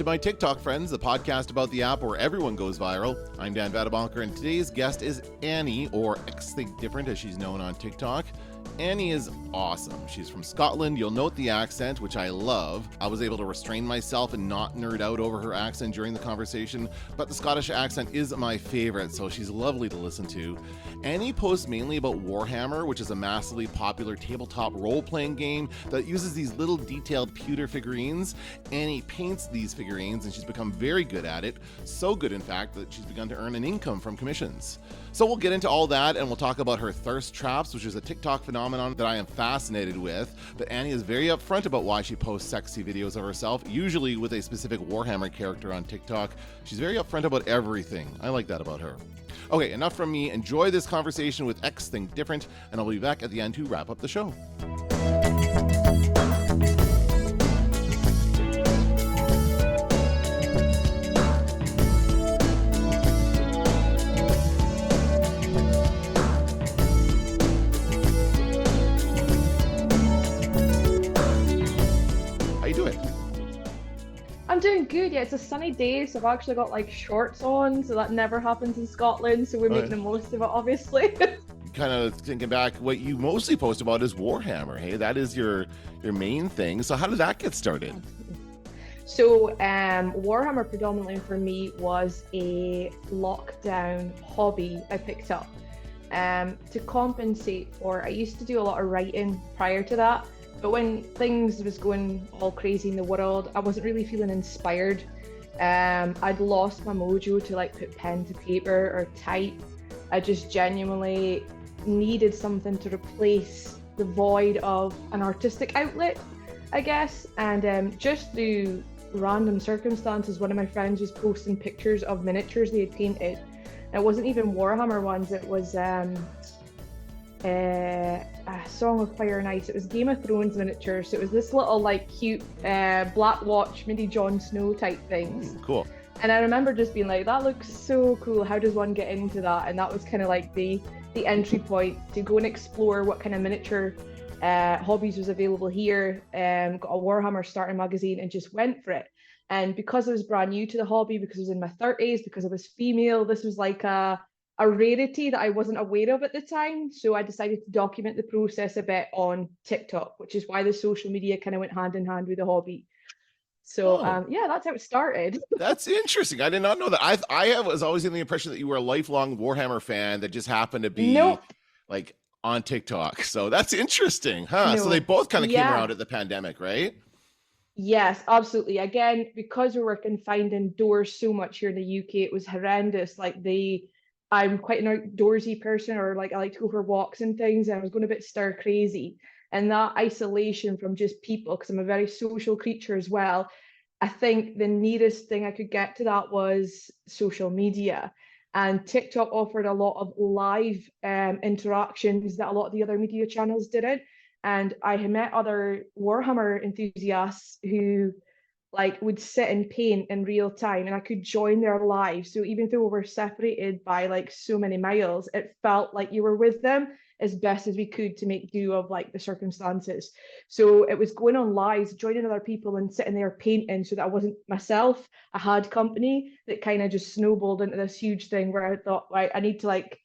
my TikTok friends, the podcast about the app where everyone goes viral. I'm Dan Vadeboncoeur, and today's guest is Annie, or X Think Different as she's known on TikTok. Annie is awesome. She's from Scotland. You'll note the accent, which I love. I was able to restrain myself and not nerd out over her accent during the conversation, but the Scottish accent is my favorite, so she's lovely to listen to. Annie posts mainly about Warhammer, which is a massively popular tabletop role-playing game that uses these little detailed pewter figurines. Annie paints these figurines, and she's become very good at it. So good, in fact, that she's begun to earn an income from commissions. So we'll get into all that, and we'll talk about her thirst traps, which is a TikTok phenomenon that I am fascinated with. But Annie is very upfront about why she posts sexy videos of herself, usually with a specific Warhammer character on TikTok. She's very upfront about everything. I like that about her. Okay, enough from me. Enjoy this conversation with X Think Different, and I'll be back at the end to wrap up the show. I'm doing good. Yeah, it's a sunny day, so I've actually got like shorts on, so that never happens in Scotland, so we're making the most of it, obviously. Kind of thinking back, what you mostly post about is Warhammer. Hey, that is your main thing. So how did that get started? So Warhammer predominantly for me was a lockdown hobby I picked up to compensate for. I used to do a lot of writing prior to that, but when things was going all crazy in the world, I wasn't really feeling inspired. I'd lost my mojo to like put pen to paper or type. I just genuinely needed something to replace the void of an artistic outlet, I guess. And just through random circumstances, one of my friends was posting pictures of miniatures they had painted. And it wasn't even Warhammer ones, it was a Song of Fire and Ice. It was Game of Thrones miniatures. So it was this little like cute Black Watch, maybe Jon Snow type things. Cool. And I remember just being like, that looks so cool. How does one get into that? And that was kind of like the entry point to go and explore what kind of miniature hobbies was available here. Got a Warhammer starter magazine and just went for it. And because I was brand new to the hobby, because I was in my 30s, because I was female, this was like a rarity that I wasn't aware of at the time. So I decided to document the process a bit on TikTok, which is why the social media kind of went hand in hand with the hobby. So yeah, that's how it started. That's interesting. I did not know that. I was always in the impression that you were a lifelong Warhammer fan that just happened to be like on TikTok. So that's interesting, huh? No. So they both kind of came around at the pandemic, right? Yes, absolutely. Again, because we were confined indoors so much here in the UK, it was horrendous. Like I'm quite an outdoorsy person, or like I like to go for walks and things, and I was going a bit stir crazy. And that isolation from just people, because I'm a very social creature as well, I think the nearest thing I could get to that was social media. And TikTok offered a lot of live interactions that a lot of the other media channels didn't. And I had met other Warhammer enthusiasts who like would sit and paint in real time, and I could join their lives. So even though we were separated by like so many miles, it felt like you were with them as best as we could to make do of like the circumstances. So it was going on lives, joining other people and sitting there painting, so that I wasn't myself. I had company. That kind of just snowballed into this huge thing where I thought, right, I need to like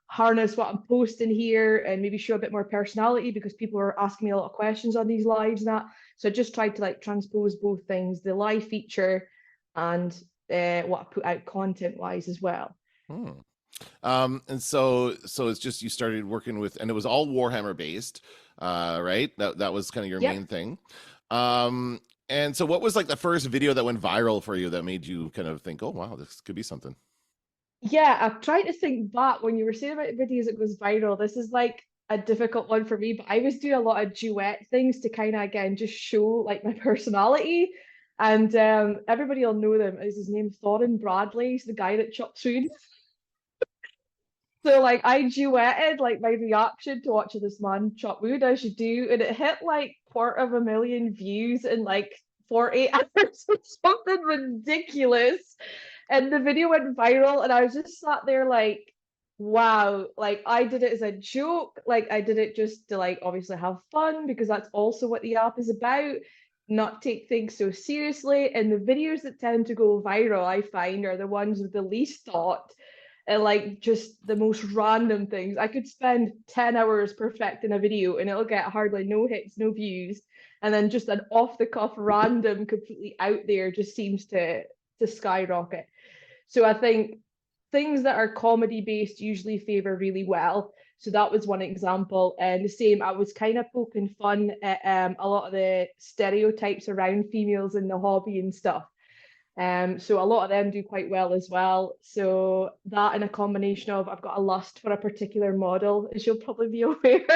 harness what I'm posting here and maybe show a bit more personality, because people are asking me a lot of questions on these lives and that. So I just tried to like transpose both things, the live feature and what I put out content wise as well. And so it's just you started working with, and it was all Warhammer based, right? That was kind of your main thing. And so what was like the first video that went viral for you that made you kind of think, oh wow, this could be something? Yeah, I'm trying to think back when you were saying about videos that goes viral. This is like a difficult one for me, but I was doing a lot of duet things to kind of again just show like my personality. And everybody will know them. Is his name Thorin Bradley? He's the guy that chops food. So like I duetted like my reaction to watching this man chop wood as you do, and it hit like 250,000 views in like 48 hours or something ridiculous. And the video went viral, and I was just sat there like, wow, like I did it as a joke, like I did it just to like obviously have fun, because that's also what the app is about. not take things so seriously. And the videos that tend to go viral, I find, are the ones with the least thought and like just the most random things. I could spend 10 hours perfecting a video and it'll get hardly no hits, no views. And then just an off the cuff random completely out there just seems to skyrocket. So I think things that are comedy based usually favor really well. So that was one example. And the same, I was kind of poking fun at a lot of the stereotypes around females in the hobby and stuff. So a lot of them do quite well as well. So that in a combination of I've got a lust for a particular model, as you'll probably be aware,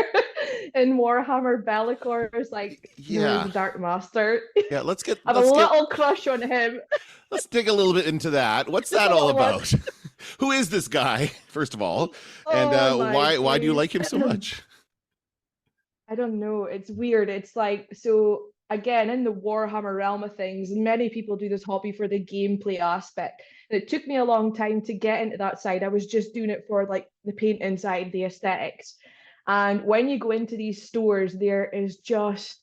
in Warhammer Bellicor is like known as Yeah. the Dark Master. Yeah, I have a little crush on him. let's dig a little bit into that. What's Just that a all little one. about? Who is this guy, first of all? And Oh my why do you days. like him so much? I don't know. It's weird. It's like, so again, in the Warhammer realm of things, many people do this hobby for the gameplay aspect. And it took me a long time to get into that side. I was just doing it for like the paint inside, the aesthetics. And when you go into these stores, there is just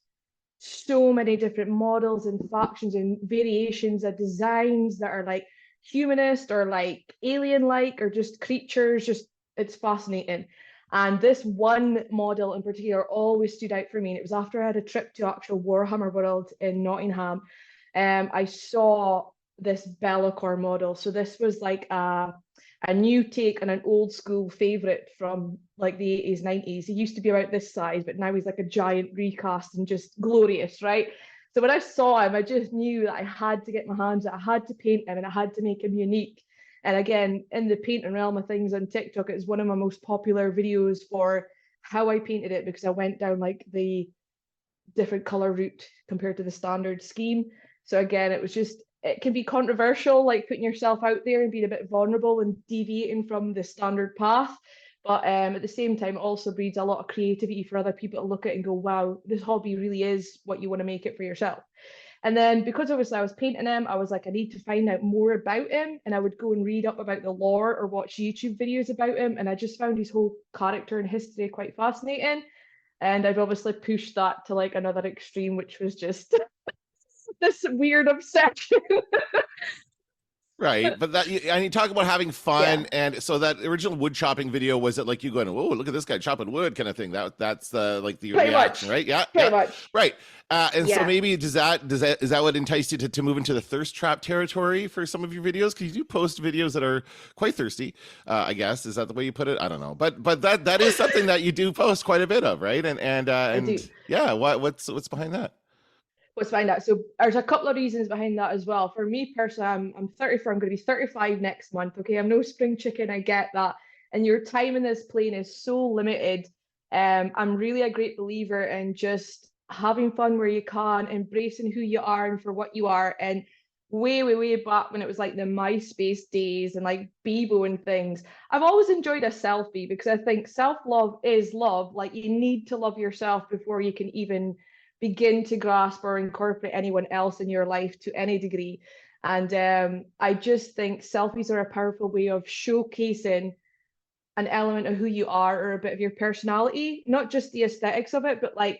so many different models and factions and variations of designs that are like humanist or like alien like or just creatures. Just it's fascinating. And this one model in particular always stood out for me. And it was after I had a trip to actual Warhammer World in Nottingham. I saw this Bellicor model. So this was like a new take on an old school favorite from like the 80s, 90s. He used to be about this size, but now he's like a giant recast and just glorious, right? So when I saw him, I just knew that I had to get my hands, I had to paint him and I had to make him unique. And again, in the painting realm of things on TikTok, it's one of my most popular videos for how I painted it because I went down like the different color route compared to the standard scheme. So again, it was just it can be controversial, like putting yourself out there and being a bit vulnerable and deviating from the standard path. But at the same time, it also breeds a lot of creativity for other people to look at and go, wow, this hobby really is what you want to make it for yourself. And then because obviously I was painting him, I was like, I need to find out more about him. And I would go and read up about the lore or watch YouTube videos about him. And I just found his whole character and history quite fascinating. And I've obviously pushed that to like another extreme, which was just this weird obsession. Right, but and you talk about having Yeah, fun, and so that original wood chopping video, was it like you going, "Oh, look at this guy chopping wood," kind of thing? That's like the pretty reaction, much. right? Yeah, Pretty yeah, much. right. And so Yeah, maybe is that what enticed you to move into the thirst trap territory for some of your videos? Because you do post videos that are quite thirsty. I guess is that the way you put it? I don't know, but that is something that you do post quite a bit of, right? I do. And yeah, what's behind that? Let's find out. So there's a couple of reasons behind that as well. For me personally, I'm 34. I'm going to be 35 next month. Okay, I'm no spring chicken. I get that. And your time in this plane is so limited. I'm really a great believer in just having fun where you can, embracing who you are and for what you are. And way back when it was like the MySpace days and like Bebo and things, I've always enjoyed a selfie because I think self-love is love. Like you need to love yourself before you can even begin to grasp or incorporate anyone else in your life to any degree. And I just think selfies are a powerful way of showcasing an element of who you are or a bit of your personality, not just the aesthetics of it, but like,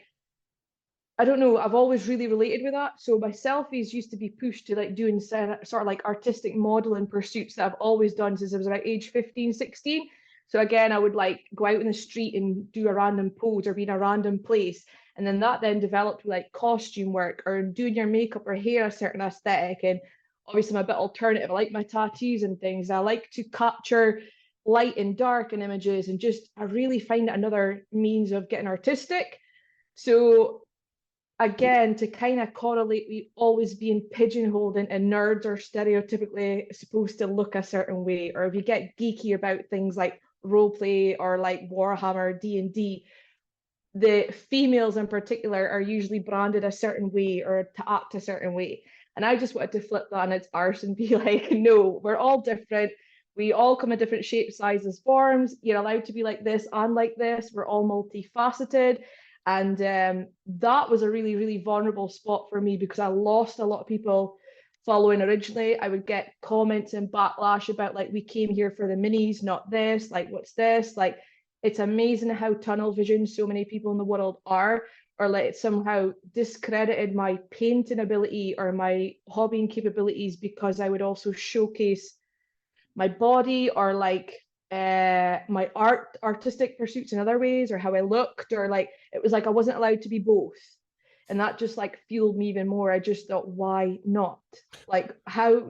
I don't know, I've always really related with that. So my selfies used to be pushed to like doing sort of like artistic modeling pursuits that I've always done since I was about age 15, 16. So again, I would like go out in the street and do a random pose or be in a random place. And then that then developed like costume work or doing your makeup or hair a certain aesthetic. And obviously I'm a bit alternative. I like my tattoos and things. I like to capture light and dark in images and just I really find it another means of getting artistic. So again, to kind of correlate we always being pigeonholed into nerds are stereotypically supposed to look a certain way, or if you get geeky about things like roleplay or like Warhammer, D&D, the females in particular are usually branded a certain way or to act a certain way. And I just wanted to flip that on its arse and be like, no, we're all different. We all come in different shapes, sizes, forms. You're allowed to be like this and like this. We're all multifaceted. And that was a really vulnerable spot for me because I lost a lot of people following originally. I would get comments and backlash about like, we came here for the minis, not this. Like, what's this? Like, it's amazing how tunnel vision so many people in the world are. or like it somehow discredited my painting ability or my hobbying capabilities because I would also showcase my body or like my artistic pursuits in other ways, or how I looked, or like it was like I wasn't allowed to be both. And that just like fueled me even more. I just thought, why not? Like,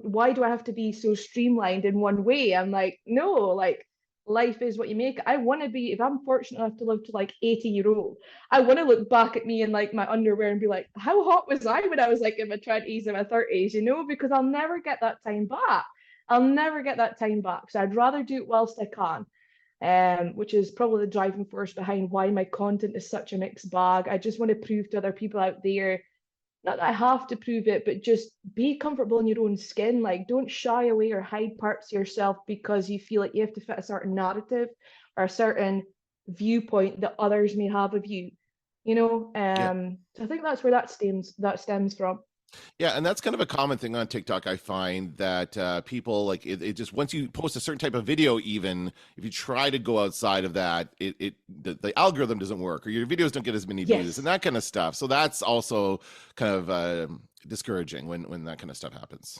why do I have to be so streamlined in one way? I'm like, no, like life is what you make it. I want to be, if I'm fortunate enough to live to like 80 year old, I want to look back at me in like my underwear and be like, how hot was I when I was like in my 20s and my 30s, because I'll never get that time back. I'll never get that time back. So I'd rather do it whilst I can. Which is probably the driving force behind why my content is such a mixed bag. I just want to prove to other people out there, not that I have to prove it, but just be comfortable in your own skin. Like, don't shy away or hide parts of yourself because you feel like you have to fit a certain narrative or a certain viewpoint that others may have of you. Yeah. So I think that's where that stems from. Yeah, and that's kind of a common thing on TikTok. I find that people like it just once you post a certain type of video, even if you try to go outside of that, the algorithm doesn't work, or your videos don't get as many views and Yes. that kind of stuff. So that's also kind of discouraging when that kind of stuff happens.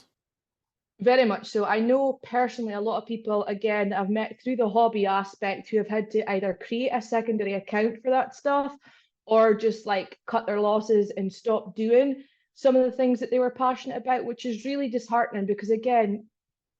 Very much so. I know personally a lot of people, again, that I've met through the hobby aspect who have had to either create a secondary account for that stuff or just like cut their losses and stop doing some of the things that they were passionate about, which is really disheartening because, again,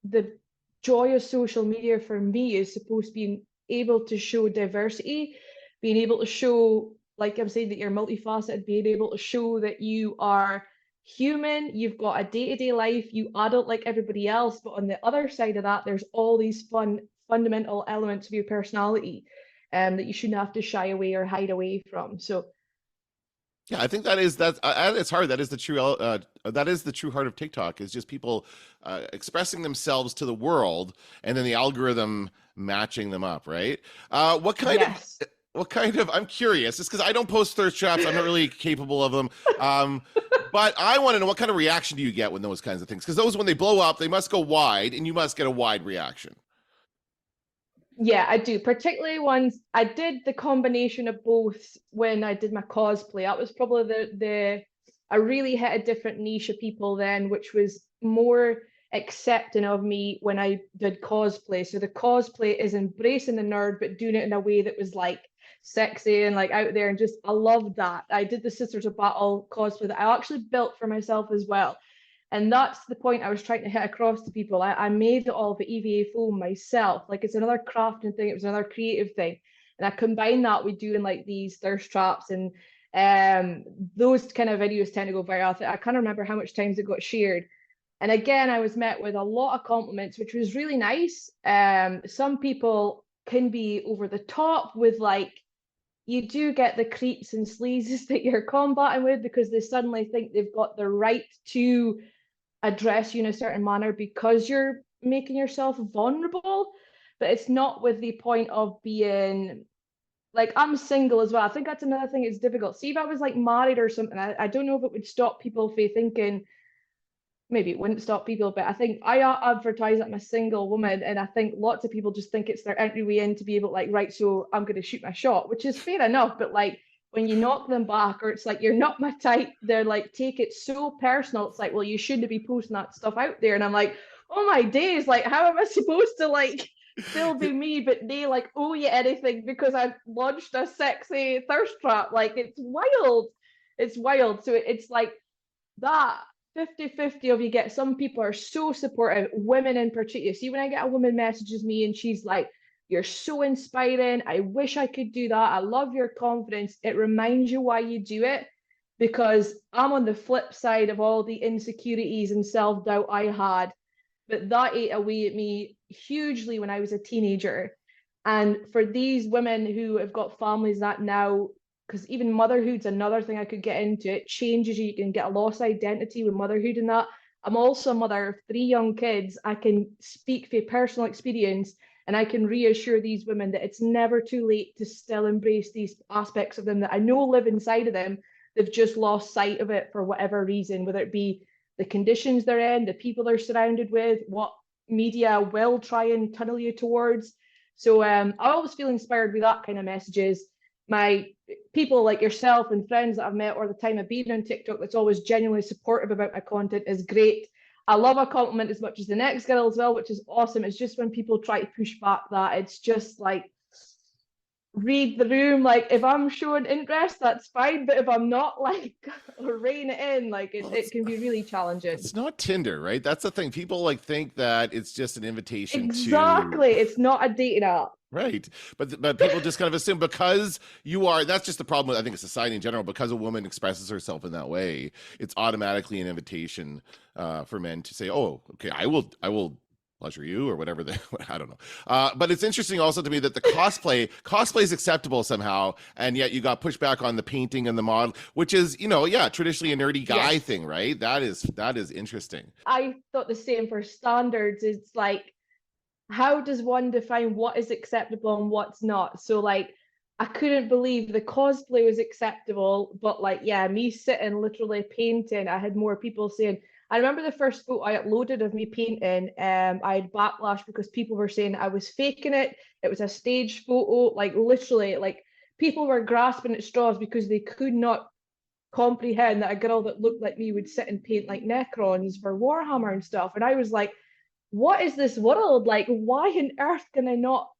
the joy of social media for me is supposed to be able to show diversity, being able to show, like I'm saying, that you're multifaceted, being able to show that you are human, you've got a day-to-day life, you adult like everybody else, but on the other side of that, there's all these fun fundamental elements of your personality that you shouldn't have to shy away or hide away from. So Yeah, I think that's at its heart. That is the true heart of TikTok. Is just people expressing themselves to the world, and then the algorithm matching them up. Right? What kind of yes. what kind of? I'm curious, just because I don't post thirst traps. I'm not really capable of them. But I want to know what kind of reaction do you get when those kinds of things? Because those, when they blow up, they must go wide, and you must get a wide reaction. Yeah, I do. Particularly ones I did the combination of both when I did my cosplay. That was probably the I really hit a different niche of people then, which was more accepting of me when I did cosplay. So the cosplay is embracing the nerd, but doing it in a way that was like sexy and like out there, and just I loved that. I did the Sisters of Battle cosplay that I actually built for myself as well. And that's the point I was trying to hit across to people. I made all of the EVA foam myself. Like it's another crafting thing, it was another creative thing. And I combined that with doing like these thirst traps and those kind of videos tend to go viral. I can't remember how much times it got shared. And again, I was met with a lot of compliments, which was really nice. Some people can be over the top with like, you do get the creeps and sleazes that you're combating with because they suddenly think they've got the right to address you in a certain manner because you're making yourself vulnerable. But it's not with the point of being like, I'm single as well. I think that's another thing. It's difficult. See, if I was like married or something, I don't know if it would stop people from thinking, maybe it wouldn't stop people, but I think I advertise that I'm a single woman, and I think lots of people just think it's their entryway in to be able to like, right, so I'm going to shoot my shot, which is fair enough. But like when you knock them back, or it's like you're not my type, they're like take it so personal. It's like, well, you shouldn't be posting that stuff out there, and I'm like, oh my days, like how am I supposed to like still be me, but they like owe you anything because I've launched a sexy thirst trap? Like it's wild. It's wild. So it's like that 50-50 of you get some people are so supportive, women in particular. See, when I get a woman messages me and she's like, you're so inspiring. I wish I could do that. I love your confidence. It reminds you why you do it because I'm on the flip side of all the insecurities and self-doubt I had. But that ate away at me hugely when I was a teenager. And for these women who have got families that now, because even motherhood's another thing I could get into. It changes you. You can get a lost identity with motherhood and that. I'm also a mother of 3 young kids. I can speak for personal experience and I can reassure these women that it's never too late to still embrace these aspects of them that I know live inside of them. They've just lost sight of it for whatever reason, whether it be the conditions they're in, the people they're surrounded with, what media will try and tunnel you towards. So I always feel inspired with that kind of messages. my people like yourself and friends that I've met or the time I've been on TikTok that's always genuinely supportive about my content is great. I love a compliment as much as the next girl as well, which is awesome. It's just when people try to push back that it's just like, read the room. Like if I'm showing interest, that's fine. But if I'm not, like, or rein it in, like it can be really challenging. It's not Tinder, right? That's the thing. People like think that it's just an invitation to. Exactly. It's not a dating app. Right. But people just kind of assume because you are, that's just the problem with, I think, society in general, because a woman expresses herself in that way, it's automatically an invitation for men to say, oh, okay, I will pleasure you or whatever they, I don't know. But it's interesting also to me that the cosplay is acceptable somehow, and yet you got pushed back on the painting and the model, which is, traditionally a nerdy guy thing, right? That is interesting. I thought the same for standards. It's like, how does one define what is acceptable and what's not? So like, I couldn't believe the cosplay was acceptable, but like, yeah, me sitting literally painting, I had more people saying, I remember the first photo I uploaded of me painting, I had backlash because people were saying I was faking it. It was a staged photo, like literally, like people were grasping at straws because they could not comprehend that a girl that looked like me would sit and paint like Necrons for Warhammer and stuff. And I was like, what is this world? Like, why on earth can I not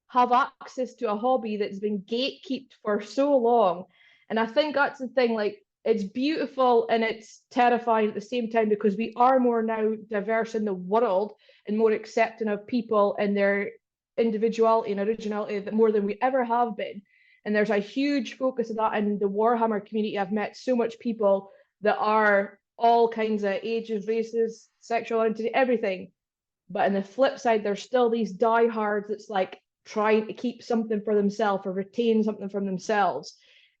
have access to a hobby that's been gatekept for so long? And I think that's the thing, like, it's beautiful and it's terrifying at the same time because we are more now diverse in the world and more accepting of people and their individuality and originality more than we ever have been. And there's a huge focus of that in the Warhammer community. I've met so much people that are all kinds of ages, races, sexual identity, everything. But on the flip side, there's still these diehards that's like trying to keep something for themselves or retain something from themselves.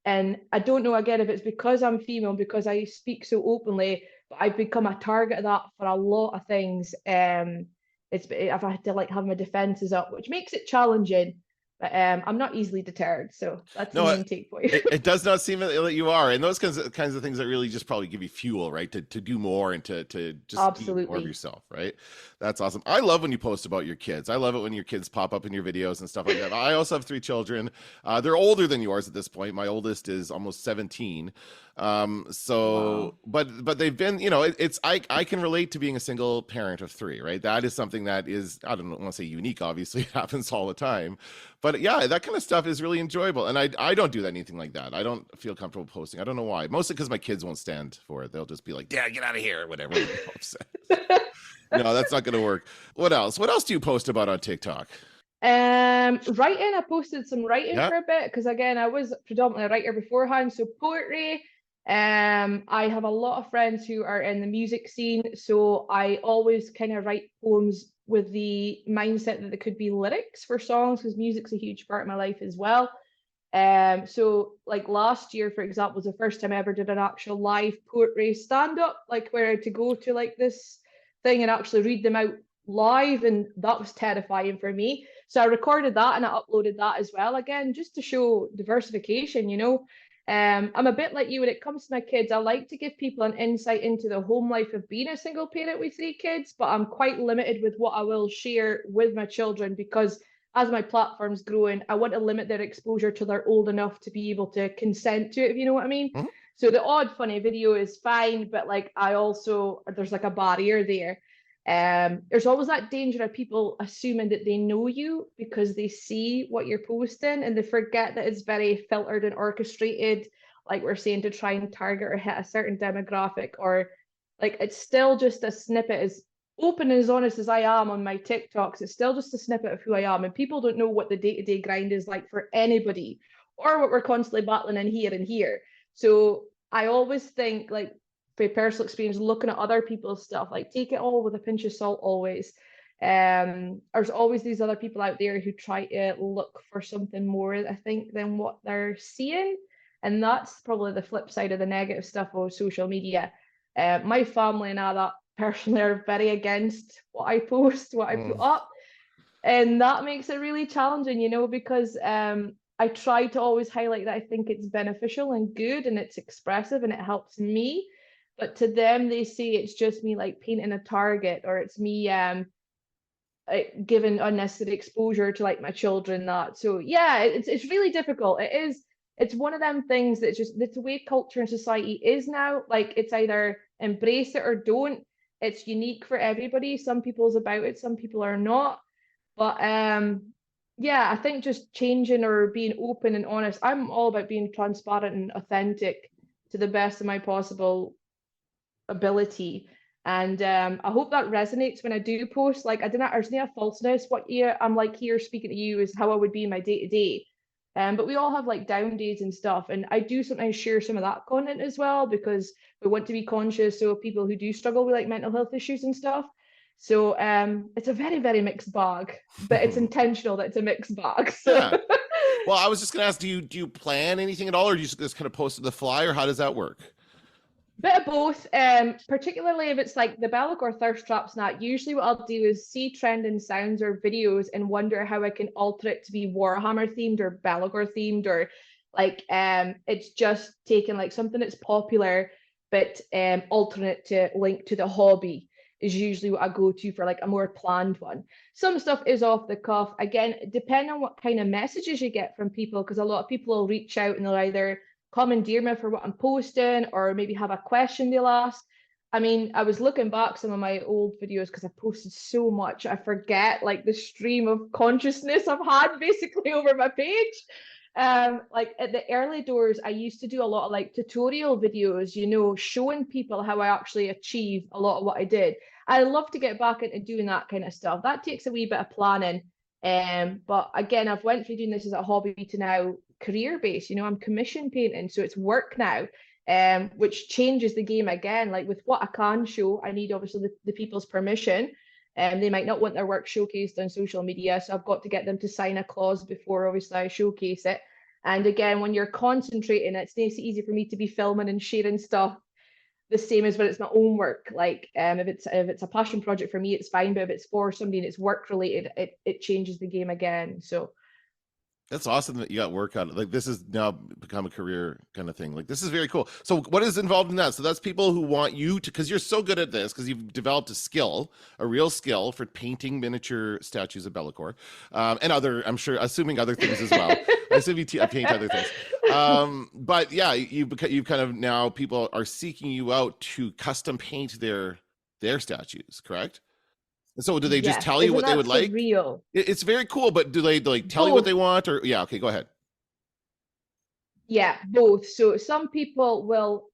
And I don't know, again, if it's because I'm female, because I speak so openly, but I've become a target of that for a lot of things. I've had to like have my defenses up, which makes it challenging. But I'm not easily deterred, so that's the main take for you. It does not seem that you are, and those kinds of things that really just probably give you fuel, right? To do more and to just Absolutely. be more of yourself, right? That's awesome. I love when you post about your kids. I love it when your kids pop up in your videos and stuff like that. I also have 3 children. They're older than yours at this point. My oldest is almost 17. Wow. but they've been, I can relate to being a single parent of 3, right? That is something that is, I don't want to say unique, obviously it happens all the time, but yeah, that kind of stuff is really enjoyable. And I don't do anything like that. I don't feel comfortable posting. I don't know why. Mostly because my kids won't stand for it. They'll just be like, Dad, get out of here, or whatever. No, that's not going to work. What else do you post about on TikTok? Writing. I posted some writing for a bit because again, I was predominantly a writer beforehand. So poetry. I have a lot of friends who are in the music scene, so I always kind of write poems with the mindset that there could be lyrics for songs because music's a huge part of my life as well. So like last year, for example, was the first time I ever did an actual live poetry stand-up, like where I had to go to like this thing and actually read them out live, and that was terrifying for me. So I recorded that and I uploaded that as well, again, just to show diversification, I'm a bit like you when it comes to my kids. I like to give people an insight into the home life of being a single parent with 3 kids, but I'm quite limited with what I will share with my children because as my platform's growing, I want to limit their exposure till they're old enough to be able to consent to it, if you know what I mean. Mm-hmm. So the odd funny video is fine, but like there's like a barrier there. There's always that danger of people assuming that they know you because they see what you're posting and they forget that it's very filtered and orchestrated, like we're saying, to try and target or hit a certain demographic, or like it's still just a snippet. As open and as honest as I am on my TikToks, it's still just a snippet of who I am, and people don't know what the day-to-day grind is like for anybody or what we're constantly battling in here and here. So I always think, like, for personal experience, looking at other people's stuff, like take it all with a pinch of salt always. There's always these other people out there who try to look for something more, I think, than what they're seeing. And that's probably the flip side of the negative stuff of social media. My family and I, that personally, are very against what I post, what I put up. And that makes it really challenging, because I try to always highlight that I think it's beneficial and good and it's expressive and it helps me. But to them, they say it's just me like painting a target, or it's me given unnecessary exposure to like my children. That so yeah, it's really difficult. It's one of them things that's just it's the way culture and society is now. Like it's either embrace it or don't. It's unique for everybody. Some people's about it, some people are not. But yeah, I think just changing or being open and honest. I'm all about being transparent and authentic to the best of my possible ability. And I hope that resonates when I do post. Like I didn't there's no falseness. What I'm like here speaking to you is how I would be in my day to day. But we all have like down days and stuff. And I do sometimes share some of that content as well because we want to be conscious of people who do struggle with like mental health issues and stuff. So it's a very, very mixed bag, but it's intentional that it's a mixed bag. So Yeah. Well, I was just gonna ask, do you plan anything at all, or do you just kind of post to the fly, or how does that work? bit of both, particularly if it's like the Bellicor thirst traps and that. Usually what I'll do is see trending sounds or videos and wonder how I can alter it to be Warhammer themed or Bellicor themed, or like it's just taking like something that's popular but altering it to link to the hobby is usually what I go to for like a more planned one. Some stuff is off the cuff. Again, depending on what kind of messages you get from people, because a lot of people will reach out and they'll either commandeer me for what I'm posting or maybe have a question they'll ask. I mean, I was looking back some of my old videos because I posted so much. I forget like the stream of consciousness I've had basically over my page. Like at the early doors, I used to do a lot of like tutorial videos, you know, showing people how I actually achieve a lot of what I did. I love to get back into doing that kind of stuff. That takes a wee bit of planning. But again, I've went through doing this as a hobby to now career based. You know, I'm commission painting, so it's work now, which changes the game again. Like with what I can show, I need obviously the people's permission. And they might not want their work showcased on social media, so I've got to get them to sign a clause before obviously I showcase it. And again, when you're concentrating, it's nice easy for me to be filming and sharing stuff the same as when it's my own work. Like if it's a passion project for me, it's fine, but if it's for somebody and it's work related, it changes the game again. So That's awesome that you got work on it. Like this has now become a career kind of thing. Like this is very cool. So what is involved in that? So that's people who want you to, because you're so good at this, because you've developed a skill, a real skill for painting miniature statues of Bellicor, and other, I'm sure, assuming other things as well. I assume you paint other things. But yeah, you've kind of now people are seeking you out to custom paint their statues, correct? So do they just yes, tell you isn't what they that would like? surreal? It's very cool, but do they like tell you what Both. they want, or yeah, okay, go ahead. Yeah, both. So some people will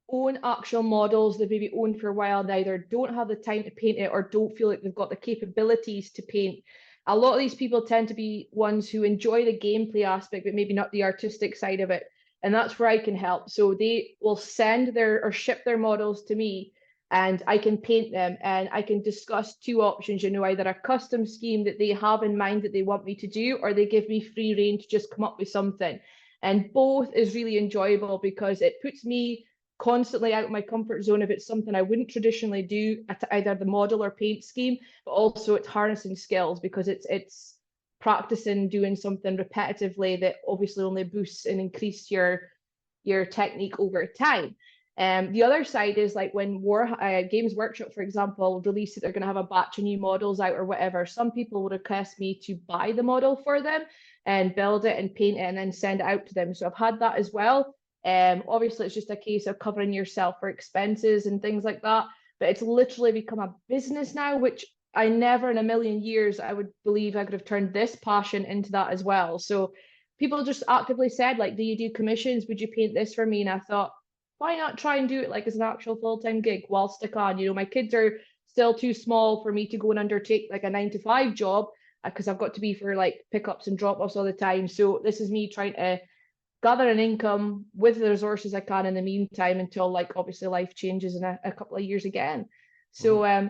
own actual models they've maybe owned for a while and either don't have the time to paint it or don't feel like they've got the capabilities to paint. A lot of these people tend to be ones who enjoy the gameplay aspect, but maybe not the artistic side of it. And that's where I can help. So they will send their or ship their models to me and I can paint them and I can discuss two options, you know, either a custom scheme that they have in mind that they want me to do, or they give me free rein to just come up with something. And both is really enjoyable because it puts me constantly out of my comfort zone if it's something I wouldn't traditionally do at either the model or paint scheme, but also it's harnessing skills because it's practicing doing something repetitively that obviously only boosts and increase your technique over time. The other side is like when Games Workshop, for example, release that they're going to have a batch of new models out or whatever. Some people will request me to buy the model for them and build it and paint it and then send it out to them. So I've had that as well. Obviously, it's just a case of covering yourself for expenses and things like that. But it's literally become a business now, which I never in a million years I would believe I could have turned this passion into that as well. So people just actively said, like, do you do commissions? Would you paint this for me? And I thought, why not try and do it like as an actual full-time gig whilst I can? You know, my kids are still too small for me to go and undertake like a 9 to 5 job because I've got to be for like pickups and drop-offs all the time. So this is me trying to gather an income with the resources I can in the meantime until like obviously life changes in a couple of years again. So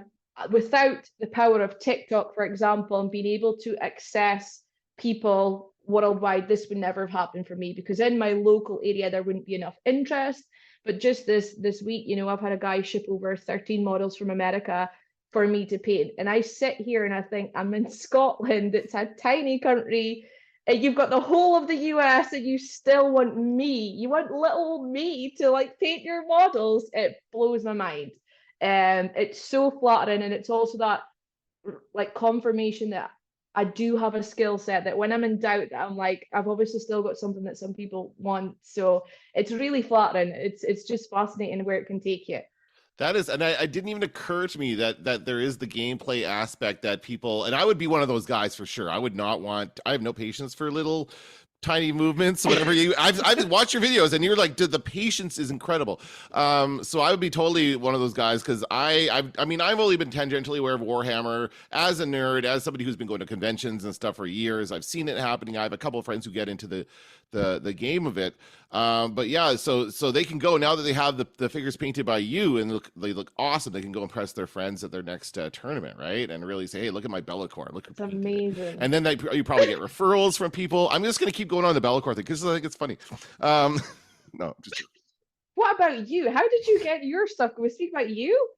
without the power of TikTok, for example, and being able to access people worldwide, this would never have happened for me because in my local area there wouldn't be enough interest. But just this week, you know, I've had a guy ship over 13 models from America for me to paint. And I sit here and I think I'm in Scotland. It's a tiny country. And you've got the whole of the US and you still want me. You want little me to like paint your models. It blows my mind. It's so flattering. And it's also that like confirmation that I do have a skill set, that when I'm in doubt, that I'm like, I've obviously still got something that some people want. So it's really flattering. It's just fascinating where it can take you. That is, and I didn't even occur to me that there is the gameplay aspect that people, and I would be one of those guys for sure. I would not want. I have no patience for little tiny movements, whatever you. I've watched your videos, and you're like, dude, the patience is incredible. So I would be totally one of those guys because I mean, I've only been tangentially aware of Warhammer as a nerd, as somebody who's been going to conventions and stuff for years. I've seen it happening. I have a couple of friends who get into the game of it. But yeah, so they can go now that they have the figures painted by you and they look awesome. They can go impress their friends at their next tournament, right? And really say, hey, look at my Bellicor. Look, It's amazing. and then you probably get referrals from people. I'm just gonna keep going on the Bellicor thing because I think it's funny. No, just. What about you? How did you get your stuff? Can we speak about you?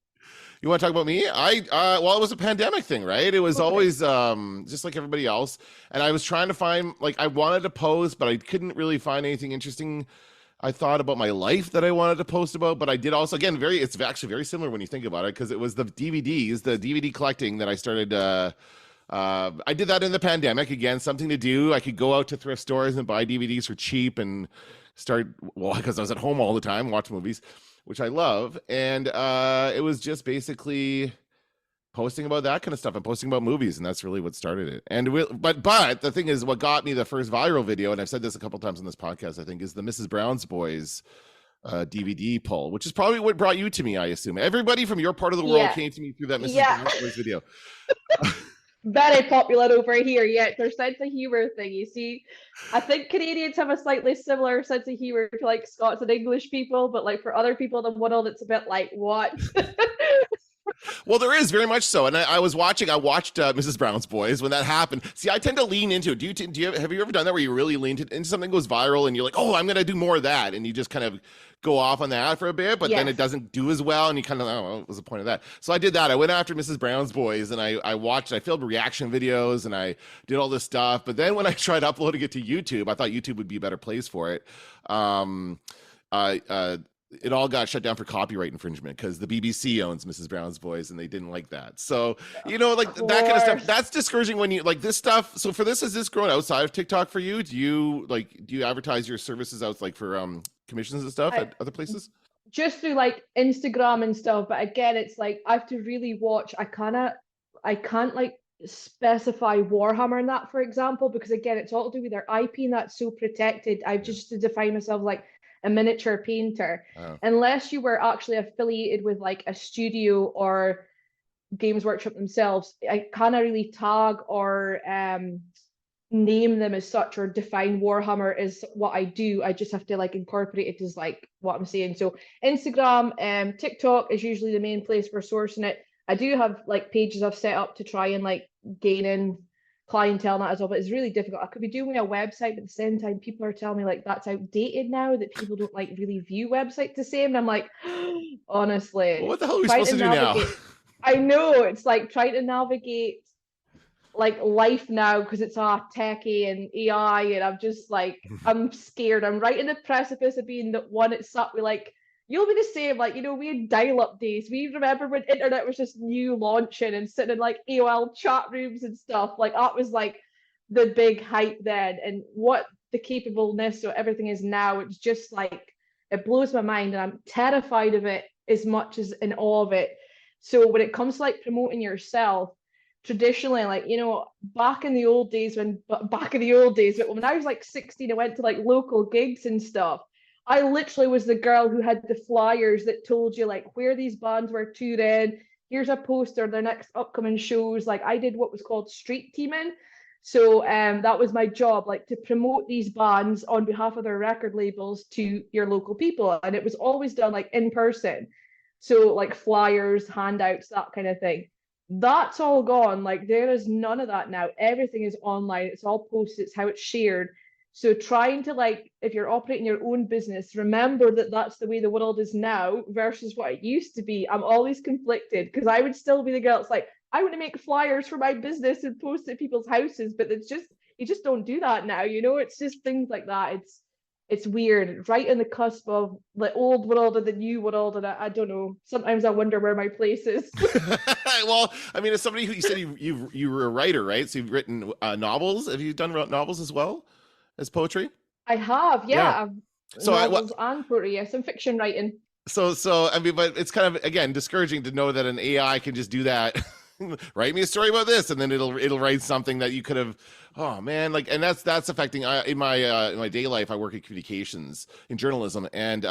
You want to talk about me? Well, it was a pandemic thing, right? It was always just like everybody else. And I was trying to find, like, I wanted to post, but I couldn't really find anything interesting. I thought about my life that I wanted to post about, but I did also, again, it's actually very similar when you think about it, because it was the DVD collecting that I started. I did that in the pandemic, again, something to do. I could go out to thrift stores and buy DVDs for cheap and because I was at home all the time, watch movies, which I love. And it was just basically posting about that kind of stuff and posting about movies. And that's really what started it. And but the thing is, what got me the first viral video, and I've said this a couple times on this podcast, I think, is the Mrs. Brown's Boys DVD pull, which is probably what brought you to me, I assume. Everybody from your part of the world came to me through that Mrs. Brown's Boys video. Very popular over here. Yeah, it's their sense of humor thing. You see, I think Canadians have a slightly similar sense of humor to like Scots and English people, but like for other people in the world, it's a bit like, what? Well, there is very much so. And I watched Mrs. Brown's Boys when that happened. See, I tend to lean into it. Have you ever done that where you really leaned into something goes viral and you're like, oh, I'm going to do more of that. And you just kind of go off on that for a bit, but then it doesn't do as well. And you kind of, oh, what was the point of that? So I did that. I went after Mrs. Brown's Boys and I filmed reaction videos and I did all this stuff. But then when I tried uploading it to YouTube, I thought YouTube would be a better place for it. It all got shut down for copyright infringement because the BBC owns Mrs. Brown's Boys and they didn't like that. So, like that kind of stuff, that's discouraging when you like this stuff. So for this, is this growing outside of TikTok for you? Do you advertise your services out like for commissions and stuff at other places? Just through like Instagram and stuff. But again, it's like I have to really watch. I can't like specify Warhammer in that, for example, because again, it's all to do with their IP and that's so protected. I've just to define myself like a miniature painter, unless you were actually affiliated with like a studio or Games Workshop themselves. I can't really tag or name them as such or define Warhammer as what I do. I just have to like incorporate it as like what I'm saying. So Instagram, TikTok is usually the main place for sourcing it. I do have like pages I've set up to try and like gain in clientele and that as well, but it's really difficult. I could be doing a website, but at the same time, people are telling me like that's outdated now, that people don't like really view websites the same. And I'm like, honestly, well, what the hell are we supposed to do now? I know, it's like trying to navigate like life now because it's all techie and AI, and I'm just like, I'm scared. I'm right in the precipice of being the one that's sat with like, you'll be the same, like, we had dial-up days. We remember when internet was just new launching and sitting in like AOL chat rooms and stuff. Like that was like the big hype then. And what the capableness of everything is now, it's just like, it blows my mind and I'm terrified of it as much as in awe of it. So when it comes to like promoting yourself, traditionally, like, back in the old days, but when I was like 16, I went to like local gigs and stuff. I literally was the girl who had the flyers that told you like where these bands were touring. Here's a poster, their next upcoming shows. Like I did what was called street teaming. So that was my job, like to promote these bands on behalf of their record labels to your local people. And it was always done like in person. So like flyers, handouts, that kind of thing. That's all gone. Like there is none of that now. Everything is online. It's all posted. It's how it's shared. So trying to like, if you're operating your own business, remember that that's the way the world is now versus what it used to be. I'm always conflicted because I would still be the girl that's like, I want to make flyers for my business and post at people's houses, but it's just, you just don't do that now. It's just things like that. it's weird, right in the cusp of the old world and the new world, and I don't know. Sometimes I wonder where my place is. Well, I mean, as somebody who you said you were a writer, right? So you've written novels. Have you done novels as well as poetry? I have, Yeah. yeah, So I novels and poetry, yeah, some fiction writing. so I mean, but it's kind of again discouraging to know that an AI can just do that. Write me a story about this, and then it'll write something that you could have. Oh man, like, and that's affecting in my day life. I work in communications in journalism, and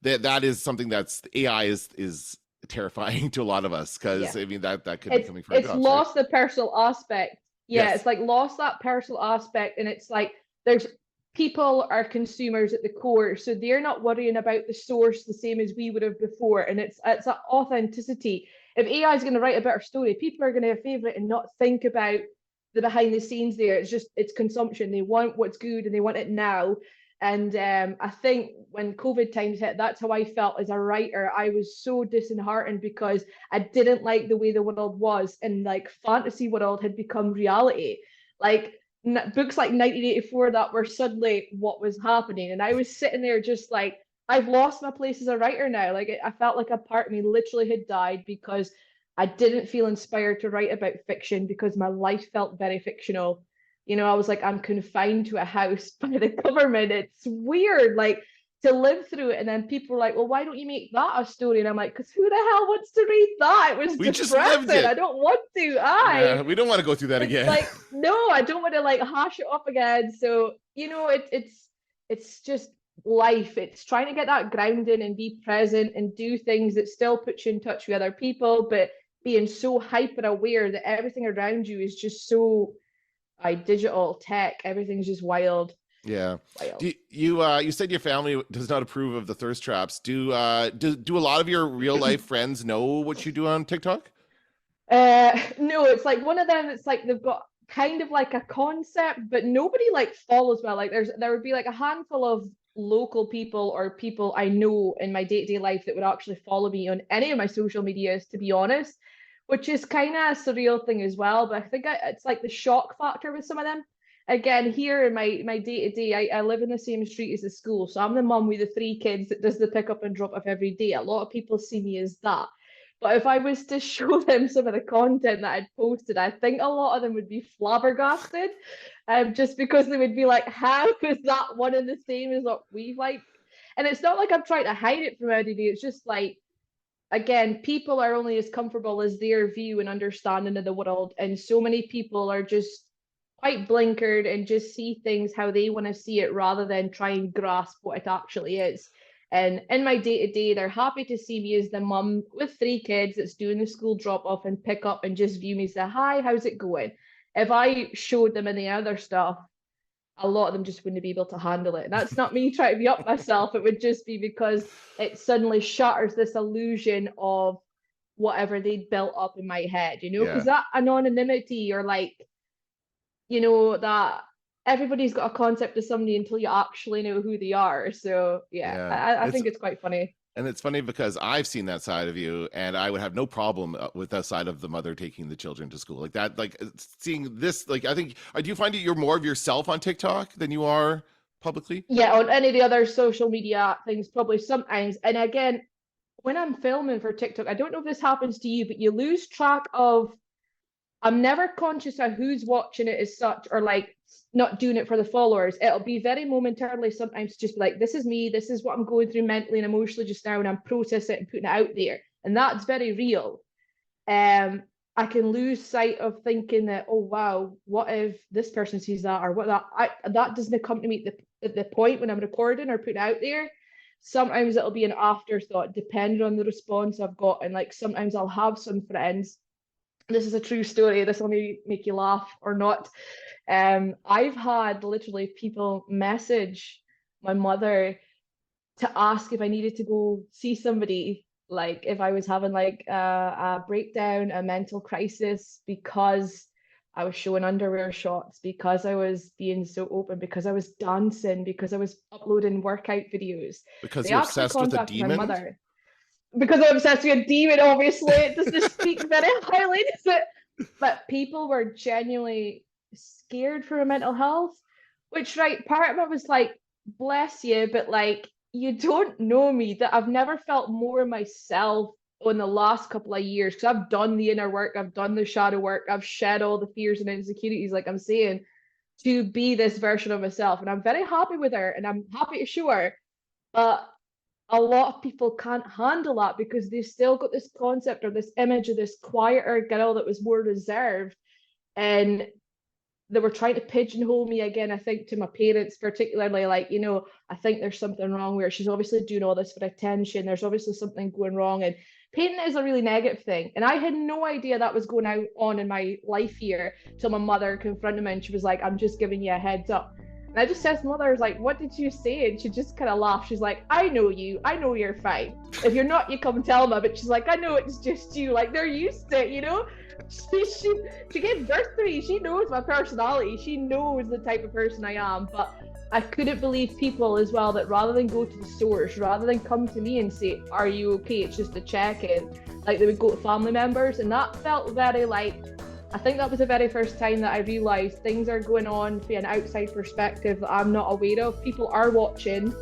that is something that's AI is terrifying to a lot of us because Yeah, I mean that could be coming for our it's jobs, right? lost the personal aspect. Yeah, Yes. it's like lost that personal aspect, and it's like there's people are consumers at the core, so they're not worrying about the source the same as we would have before, and it's that authenticity. If AI is going to write a better story, people are going to favorite and not think about the behind the scenes there. It's just it's consumption. They want what's good and they want it now. And I think when COVID times hit, that's how I felt as a writer. I was so disheartened because I didn't like the way the world was, and like fantasy world had become reality. Like books like 1984 that were suddenly what was happening, and I was sitting there just like, I've lost my place as a writer now. Like I felt like a part of me literally had died because I didn't feel inspired to write about fiction because my life felt very fictional. I was like, I'm confined to a house by the government. It's weird, like to live through it. And then people were like, well, why don't you make that a story? And I'm like, because who the hell wants to read that? It was We just lived depressing. I it. don't want to. Yeah, we don't want to go through that It's again. like, no, I don't want to like hash it up again. So, it's just life. It's trying to get that grounding and be present and do things that still put you in touch with other people, but being so hyper aware that everything around you is just so digital tech, everything's just wild. Yeah. Wild. You said your family does not approve of the thirst traps. Do a lot of your real life friends know what you do on TikTok? No, it's like one of them. It's like they've got kind of like a concept, but nobody like follows well. Like there would be like a handful of local people or people I know in my day-to-day life that would actually follow me on any of my social medias, to be honest, which is kind of a surreal thing as well. But I think it's like the shock factor with some of them. Again, here in my day-to-day, I live in the same street as the school, so I'm the mum with the three kids that does the pick up and drop off every day. A lot of people see me as that. But if I was to show them some of the content that I'd posted, I think a lot of them would be flabbergasted, just because they would be like, "How is that one and the same as what we've like?" And it's not like I'm trying to hide it from anybody. It's just like, again, people are only as comfortable as their view and understanding of the world, and so many people are just quite blinkered and just see things how they want to see it rather than try and grasp what it actually is. And in my day to day, they're happy to see me as the mum with three kids that's doing the school drop off and pick up and just view me, say, hi, how's it going? If I showed them any other stuff, a lot of them just wouldn't be able to handle it. And that's not me trying to be up myself. It would just be because it suddenly shatters this illusion of whatever they'd built up in my head, because Yeah. that anonymity or like, that everybody's got a concept of somebody until you actually know who they are. So yeah, Yeah. I It's think it's quite funny. And it's funny because I've seen that side of you, and I would have no problem with that side of the mother taking the children to school like that. Like seeing this, like I think, do you find that you're more of yourself on TikTok than you are publicly? Yeah, on any of the other social media things, probably sometimes. And again, when I'm filming for TikTok, I don't know if this happens to you, but you lose track of, I'm never conscious of who's watching it as such, or like not doing it for the followers. It'll be very momentarily sometimes just be like, this is me, this is what I'm going through mentally and emotionally just now, and I'm processing it and putting it out there. And that's very real. I can lose sight of thinking that, oh wow, what if this person sees that, or what that doesn't come to me at the point when I'm recording or putting out there. Sometimes it'll be an afterthought, depending on the response I've got. And like sometimes I'll have some friends. This is a true story. This will make you laugh or not. I've had literally people message my mother to ask if I needed to go see somebody, like if I was having like a breakdown, a mental crisis, because I was showing underwear shots, because I was being so open, because I was dancing, because I was uploading workout videos. Because They you're actually obsessed with a contacted my demon? mother because I'm obsessed with a demon, obviously. It doesn't speak very highly, does it? But people were genuinely scared for her mental health, which, right, part of it was like, bless you, but like you don't know me, that I've never felt more myself in the last couple of years, because I've done the inner work, I've done the shadow work, I've shed all the fears and insecurities, like I'm saying, to be this version of myself. And I'm very happy with her and I'm happy to show her. But a lot of people can't handle that because they've still got this concept or this image of this quieter girl that was more reserved. And they were trying to pigeonhole me again, I think, to my parents, particularly, like, I think there's something wrong where she's obviously doing all this for attention. There's obviously something going wrong. And painting is a really negative thing. And I had no idea that was going on in my life here till my mother confronted me and she was like, I'm just giving you a heads up. And I just said to mother, I was like, what did you say? And she just kind of laughed. She's like, I know you. I know you're fine. If you're not, you come tell me. But she's like, I know it's just you. Like, they're used to it. She gave birth to me. She knows my personality. She knows the type of person I am. But I couldn't believe people as well that rather than go to the source, rather than come to me and say, are you okay? It's just a check-in. Like they would go to family members. And that felt very like, I think that was the very first time that I realised things are going on from an outside perspective that I'm not aware of. People are watching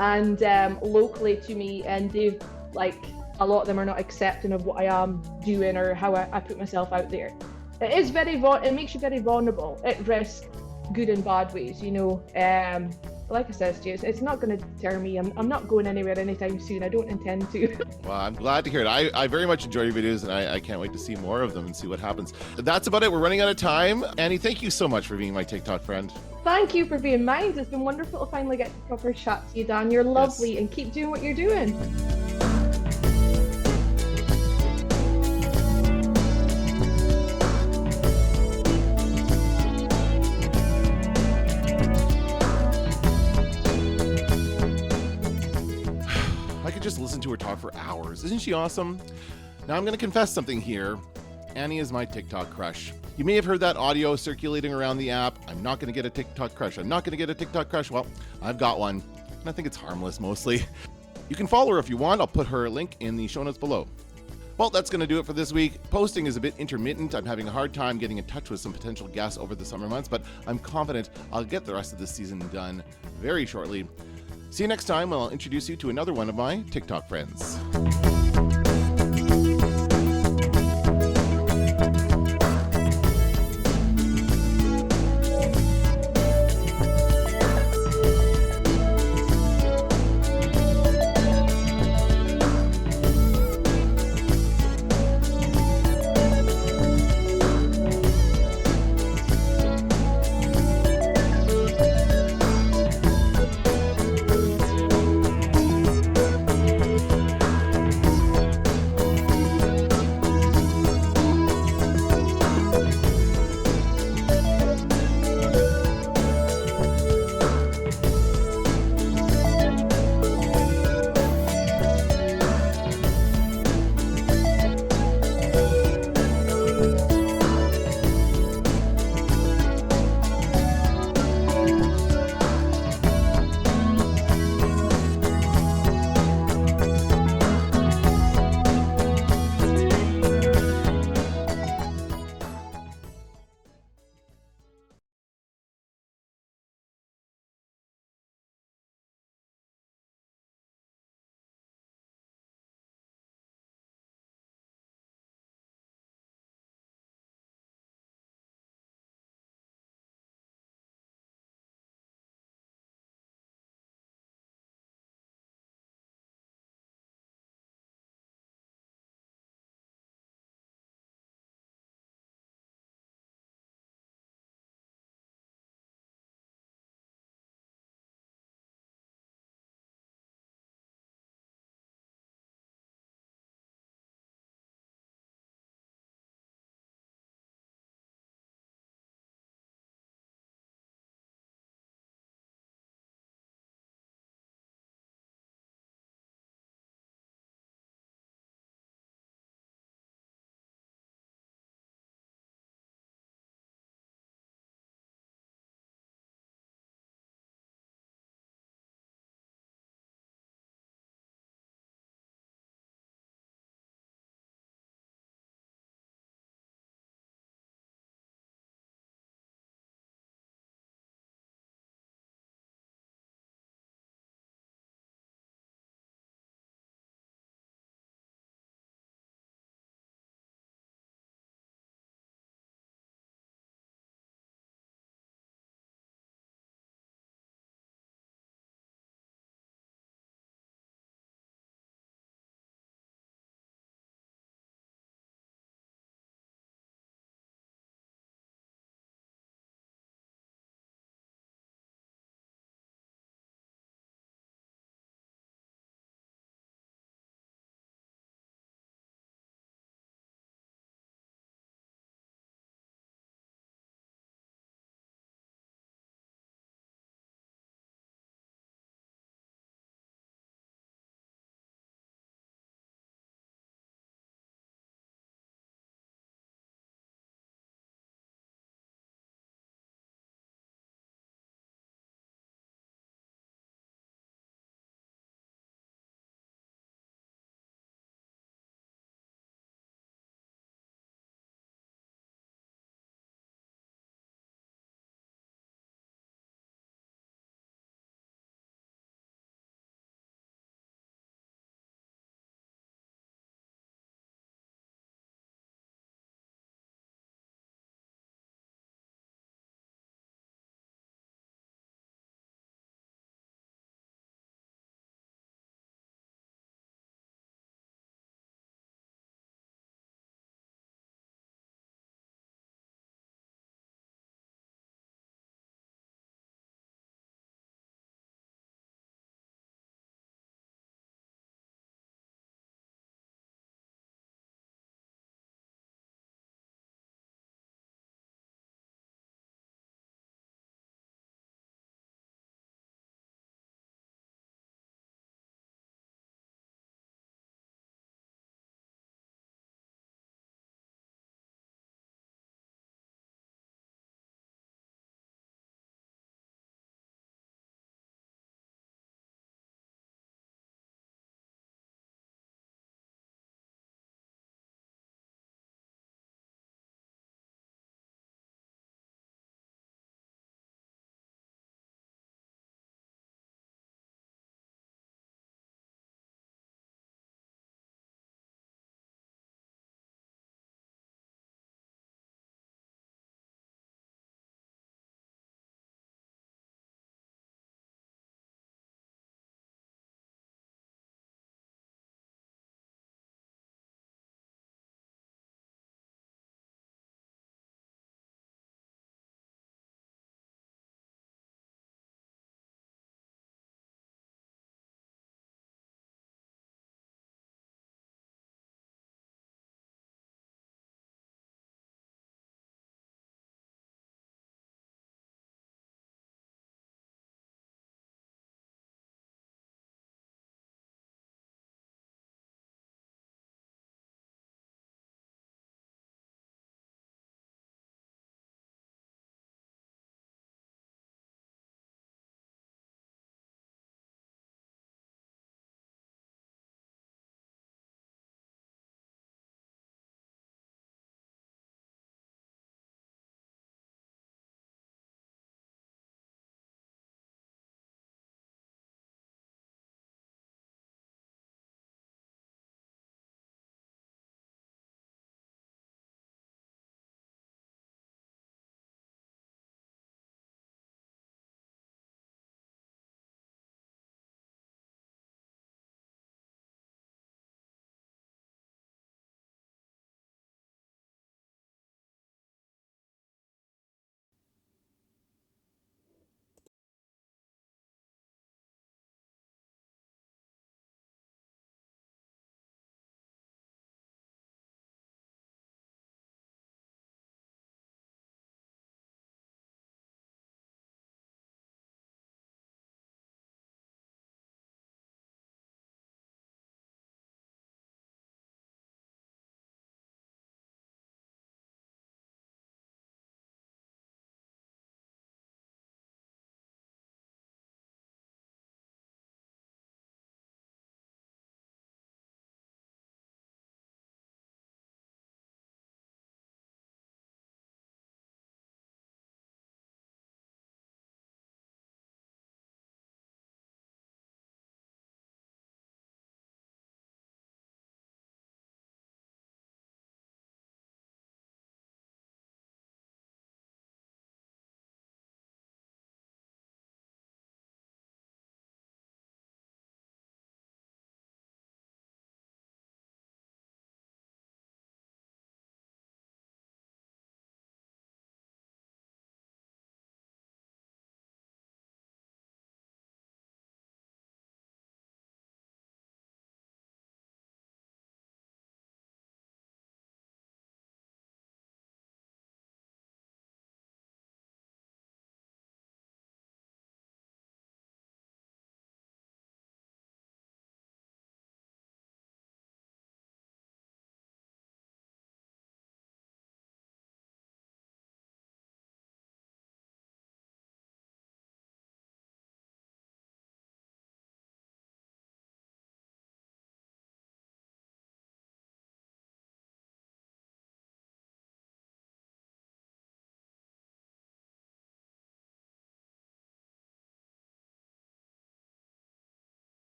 and locally to me, and they've like, a lot of them are not accepting of what I am doing or how I put myself out there. It is it makes you very vulnerable. It risks good and bad ways, like I said to you, it's not going to deter me. I'm not going anywhere anytime soon. I don't intend to. Well, I'm glad to hear it. I very much enjoy your videos, and I can't wait to see more of them and see what happens. That's about it. We're running out of time. Annie, thank you so much for being my TikTok friend. Thank you for being mine. It's been wonderful to finally get to proper chat to you, Dan. You're lovely. Yes. And keep doing what you're doing. Just listen to her talk for hours. Isn't she awesome? Now I'm going to confess something here. Annie is my TikTok crush. You may have heard that audio circulating around the app. I'm not going to get a TikTok crush. I'm not going to get a TikTok crush. Well, I've got one. And I think it's harmless mostly. You can follow her if you want. I'll put her link in the show notes below. Well, that's going to do it for this week. Posting is a bit intermittent. I'm having a hard time getting in touch with some potential guests over the summer months, but I'm confident I'll get the rest of this season done very shortly. See you next time when I'll introduce you to another one of my TikTok friends.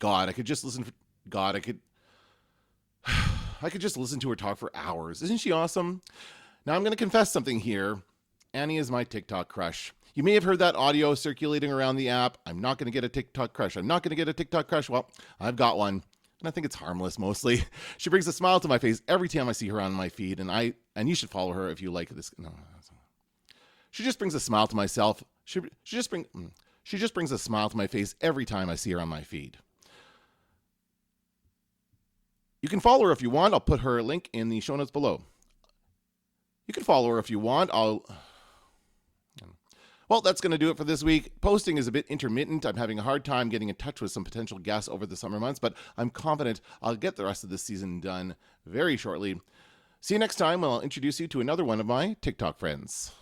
God, I could just listen. God, I could. I could just listen to her talk for hours. Isn't she awesome? Now I'm going to confess something here. Annie is my TikTok crush. You may have heard that audio circulating around the app. I'm not going to get a TikTok crush. I'm not going to get a TikTok crush. Well, I've got one. And I think it's harmless mostly. She brings a smile to my face every time I see her on my feed. And you should follow her if you like this. No. She just brings a smile to myself. She just brings a smile to my face every time I see her on my feed. You can follow her if you want. I'll put her link in the show notes below. You can follow her if you want. Well, that's going to do it for this week. Posting is a bit intermittent. I'm having a hard time getting in touch with some potential guests over the summer months, but I'm confident I'll get the rest of this season done very shortly. See you next time when I'll introduce you to another one of my TikTok friends.